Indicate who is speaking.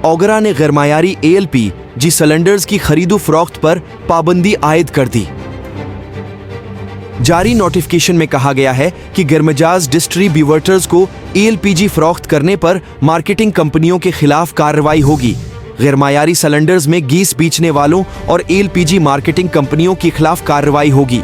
Speaker 1: ओगरा ने गैरमायारी ALPG cylinders की खरीदो फरोख्त पर पाबंदी आयद कर दी। जारी नोटिफिकेशन में कहा गया है कि गैरमजाज डिस्ट्रीब्यूटर्स को ALPG फरोख्त करने पर मार्केटिंग कंपनियों के खिलाफ कार्रवाई होगी। गैरमायारी सिलेंडर्स में गैस बेचने वालों और ALPG मार्केटिंग कंपनियों के खिलाफ कार्रवाई होगी।